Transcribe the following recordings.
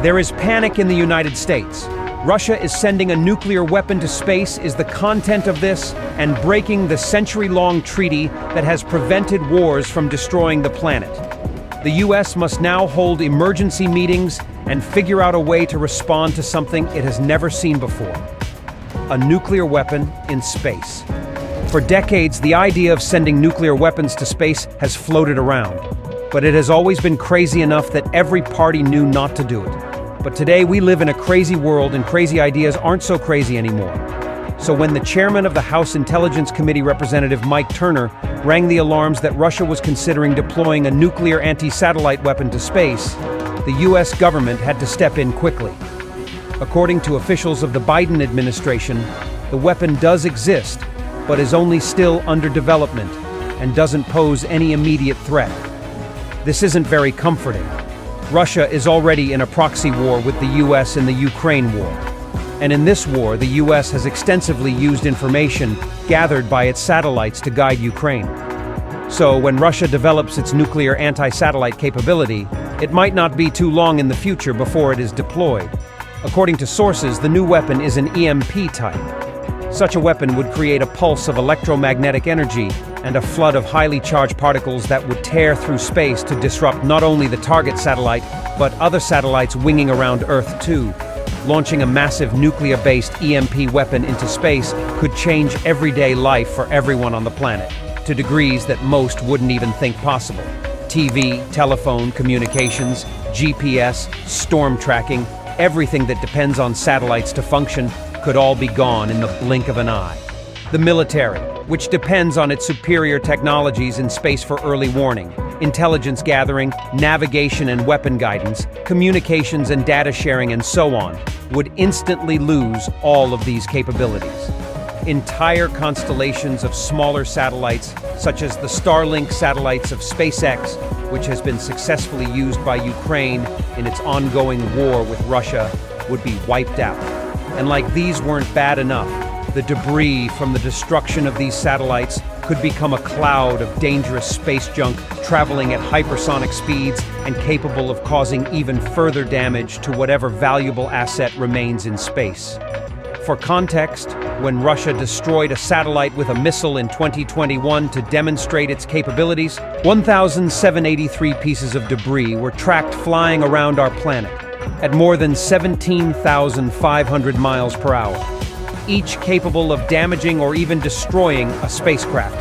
There is panic in the United States. Russia is sending a nuclear weapon to space is the content of this, and breaking the century-long treaty that has prevented wars from destroying the planet. The US must now hold emergency meetings and figure out a way to respond to something it has never seen before: a nuclear weapon in space. For decades, the idea of sending nuclear weapons to space has floated around, but it has always been crazy enough that every party knew not to do it. But today we live in a crazy world, and crazy ideas aren't so crazy anymore. So when the chairman of the House Intelligence Committee, Representative Mike Turner, rang the alarms that Russia was considering deploying a nuclear anti-satellite weapon to space, the US government had to step in quickly. According to officials of the Biden administration, the weapon does exist, but is only still under development and doesn't pose any immediate threat. This isn't very comforting. Russia is already in a proxy war with the US in the Ukraine war. And in this war, the US has extensively used information gathered by its satellites to guide Ukraine. So when Russia develops its nuclear anti-satellite capability, it might not be too long in the future before it is deployed. According to sources, the new weapon is an EMP type. Such a weapon would create a pulse of electromagnetic energy and a flood of highly charged particles that would tear through space to disrupt not only the target satellite, but other satellites winging around Earth too. Launching a massive nuclear-based EMP weapon into space could change everyday life for everyone on the planet, to degrees that most wouldn't even think possible. TV, telephone, communications, GPS, storm tracking, everything that depends on satellites to function could all be gone in the blink of an eye. The military, which depends on its superior technologies in space for early warning, intelligence gathering, navigation and weapon guidance, communications and data sharing and so on, would instantly lose all of these capabilities. Entire constellations of smaller satellites, such as the Starlink satellites of SpaceX, which has been successfully used by Ukraine in its ongoing war with Russia, would be wiped out. And like these weren't bad enough, the debris from the destruction of these satellites could become a cloud of dangerous space junk traveling at hypersonic speeds and capable of causing even further damage to whatever valuable asset remains in space. For context, when Russia destroyed a satellite with a missile in 2021 to demonstrate its capabilities, 1,783 pieces of debris were tracked flying around our planet at more than 17,500 miles per hour, each capable of damaging or even destroying a spacecraft.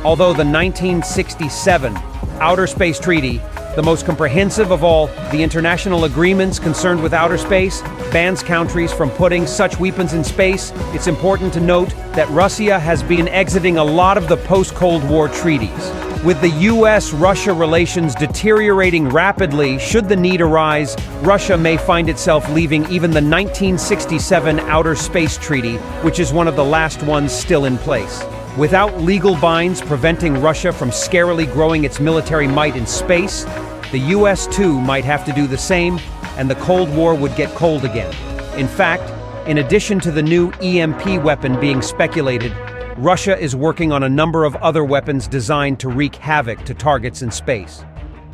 Although the 1967 Outer Space Treaty, the most comprehensive of all the international agreements concerned with outer space, bans countries from putting such weapons in space, it's important to note that Russia has been exiting a lot of the post-Cold War treaties. With the US-Russia relations deteriorating rapidly, should the need arise, Russia may find itself leaving even the 1967 Outer Space Treaty, which is one of the last ones still in place. Without legal binds preventing Russia from scarily growing its military might in space, the US too might have to do the same, and the Cold War would get cold again. In fact, in addition to the new EMP weapon being speculated, Russia is working on a number of other weapons designed to wreak havoc to targets in space.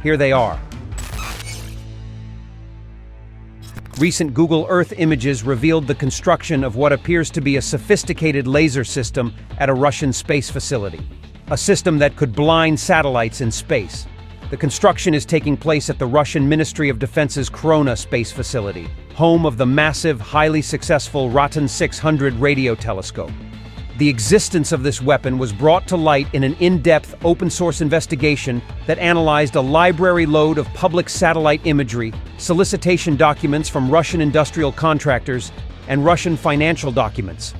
Here they are. Recent Google Earth images revealed the construction of what appears to be a sophisticated laser system at a Russian space facility, a system that could blind satellites in space. The construction is taking place at the Russian Ministry of Defense's Korona space facility, home of the massive, highly successful Rotan 600 radio telescope. The existence of this weapon was brought to light in an in-depth open-source investigation that analyzed a library load of public satellite imagery, solicitation documents from Russian industrial contractors, and Russian financial documents.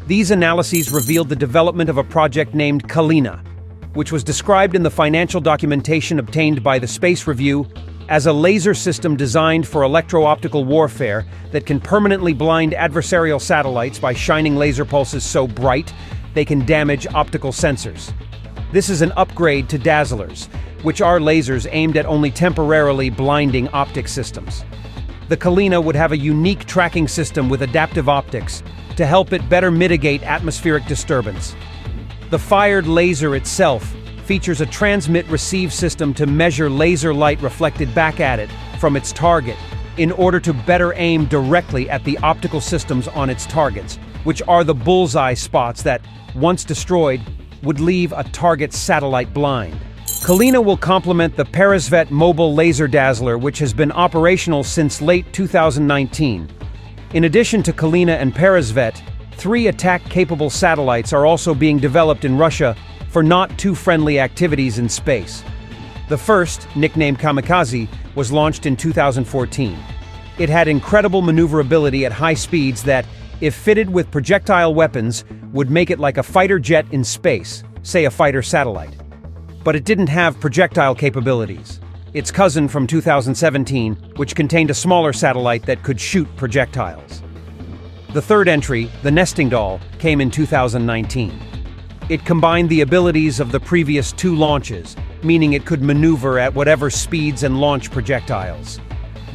These analyses revealed the development of a project named Kalina, which was described in the financial documentation obtained by the Space Review as a laser system designed for electro-optical warfare that can permanently blind adversarial satellites by shining laser pulses so bright they can damage optical sensors. This is an upgrade to dazzlers, which are lasers aimed at only temporarily blinding optic systems. The Kalina would have a unique tracking system with adaptive optics to help it better mitigate atmospheric disturbance. The fired laser itself features a transmit-receive system to measure laser light reflected back at it from its target, in order to better aim directly at the optical systems on its targets, which are the bullseye spots that, once destroyed, would leave a target satellite blind. Kalina will complement the Peresvet mobile laser dazzler, which has been operational since late 2019. In addition to Kalina and Peresvet, 3 attack-capable satellites are also being developed in Russia for not-too-friendly activities in space. The first, nicknamed Kamikaze, was launched in 2014. It had incredible maneuverability at high speeds that, if fitted with projectile weapons, would make it like a fighter jet in space, say a fighter satellite. But it didn't have projectile capabilities. Its cousin from 2017, which contained a smaller satellite that could shoot projectiles. The third entry, the Nesting Doll, came in 2019. It combined the abilities of the previous 2 launches, meaning it could maneuver at whatever speeds and launch projectiles.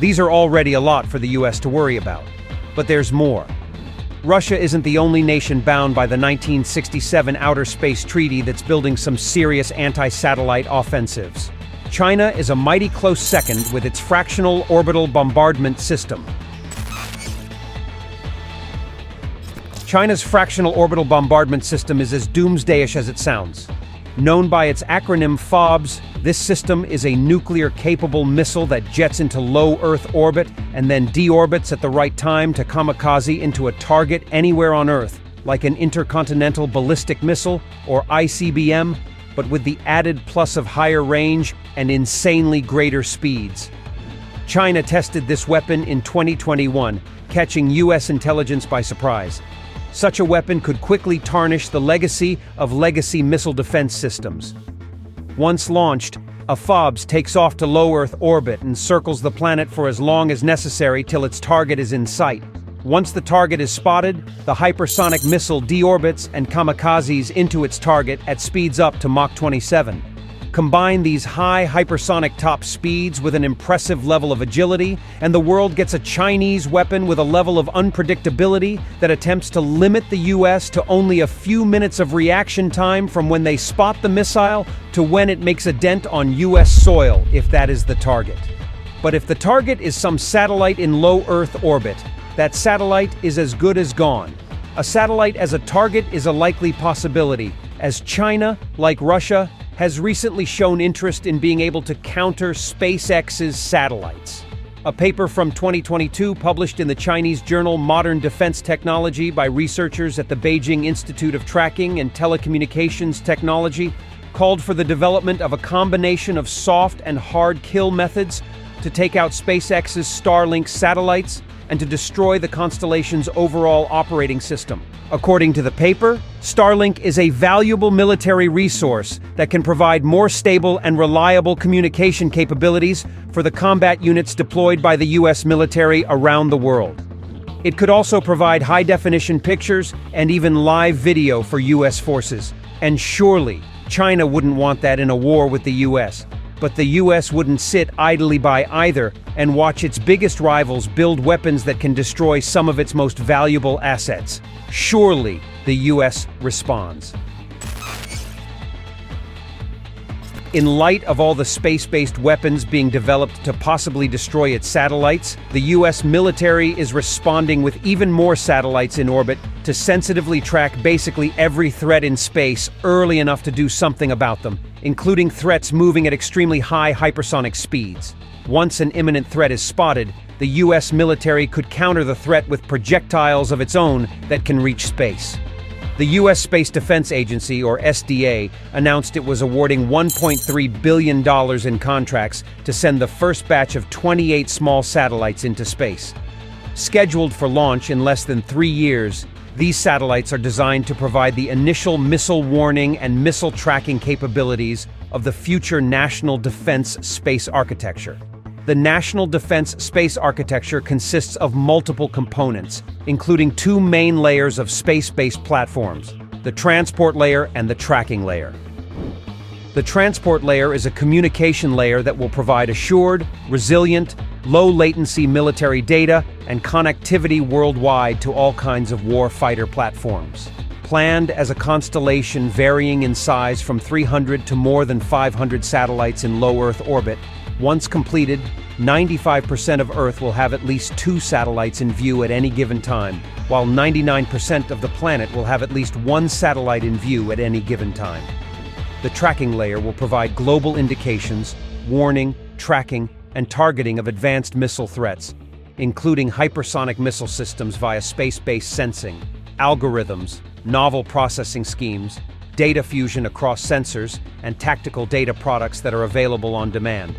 These are already a lot for the US to worry about. But there's more. Russia isn't the only nation bound by the 1967 Outer Space Treaty that's building some serious anti-satellite offensives. China is a mighty close second with its fractional orbital bombardment system. China's fractional orbital bombardment system is as doomsdayish as it sounds. Known by its acronym FOBS, this system is a nuclear-capable missile that jets into low Earth orbit and then deorbits at the right time to kamikaze into a target anywhere on Earth, like an intercontinental ballistic missile or ICBM, but with the added plus of higher range and insanely greater speeds. China tested this weapon in 2021, catching US intelligence by surprise. Such a weapon could quickly tarnish the legacy of legacy missile defense systems. Once launched, a FOBS takes off to low Earth orbit and circles the planet for as long as necessary till its target is in sight. Once the target is spotted, the hypersonic missile deorbits and kamikazes into its target at speeds up to Mach 27. Combine these high hypersonic top speeds with an impressive level of agility, and the world gets a Chinese weapon with a level of unpredictability that attempts to limit the US to only a few minutes of reaction time from when they spot the missile to when it makes a dent on US soil, if that is the target. But if the target is some satellite in low Earth orbit, that satellite is as good as gone. A satellite as a target is a likely possibility, as China, like Russia, has recently shown interest in being able to counter SpaceX's satellites. A paper from 2022 published in the Chinese journal Modern Defense Technology by researchers at the Beijing Institute of Tracking and Telecommunications Technology called for the development of a combination of soft and hard kill methods to take out SpaceX's Starlink satellites and to destroy the constellation's overall operating system. According to the paper, Starlink is a valuable military resource that can provide more stable and reliable communication capabilities for the combat units deployed by the US military around the world. It could also provide high-definition pictures and even live video for US forces. And surely, China wouldn't want that in a war with the US. But the US wouldn't sit idly by either and watch its biggest rivals build weapons that can destroy some of its most valuable assets. Surely, the US responds. In light of all the space-based weapons being developed to possibly destroy its satellites, the US military is responding with even more satellites in orbit to sensitively track basically every threat in space early enough to do something about them, including threats moving at extremely high hypersonic speeds. Once an imminent threat is spotted, the US military could counter the threat with projectiles of its own that can reach space. The U.S. Space Defense Agency, or SDA, announced it was awarding $1.3 billion in contracts to send the first batch of 28 small satellites into space. Scheduled for launch in less than 3 years, these satellites are designed to provide the initial missile warning and missile tracking capabilities of the future National Defense Space Architecture. The National Defense Space Architecture consists of multiple components, including 2 main layers of space-based platforms, the transport layer and the tracking layer. The transport layer is a communication layer that will provide assured, resilient, low-latency military data and connectivity worldwide to all kinds of war fighter platforms. planned as a constellation varying in size from 300 to more than 500 satellites in low Earth orbit. Once completed, 95% of Earth will have at least 2 satellites in view at any given time, while 99% of the planet will have at least 1 satellite in view at any given time. The tracking layer will provide global indications, warning, tracking, and targeting of advanced missile threats, including hypersonic missile systems via space-based sensing, algorithms, novel processing schemes, data fusion across sensors, and tactical data products that are available on demand.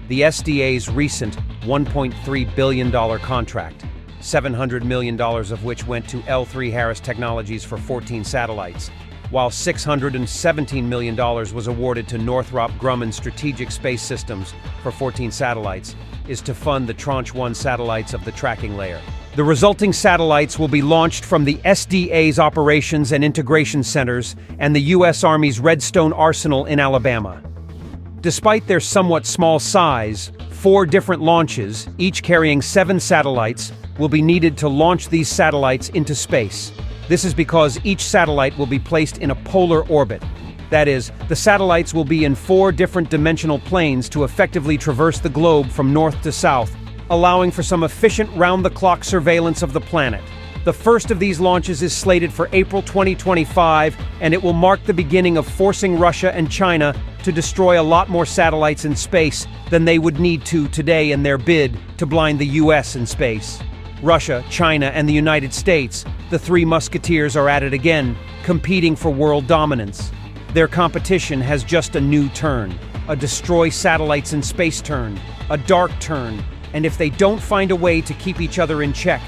The SDA's recent $1.3 billion contract, $700 million of which went to L3Harris Technologies for 14 satellites, while $617 million was awarded to Northrop Grumman Strategic Space Systems for 14 satellites, is to fund the Tranche 1 satellites of the tracking layer. The resulting satellites will be launched from the SDA's Operations and Integration Centers and the U.S. Army's Redstone Arsenal in Alabama. Despite their somewhat small size, 4 different launches, each carrying 7 satellites, will be needed to launch these satellites into space. This is because each satellite will be placed in a polar orbit. That is, the satellites will be in 4 different dimensional planes to effectively traverse the globe from north to south, allowing for some efficient round-the-clock surveillance of the planet. The first of these launches is slated for April 2025, and it will mark the beginning of forcing Russia and China to destroy a lot more satellites in space than they would need to today in their bid to blind the US in space. Russia, China, and the United States, the 3 musketeers, are at it again, competing for world dominance. Their competition has just a new turn, a destroy satellites in space turn, a dark turn, and if they don't find a way to keep each other in check,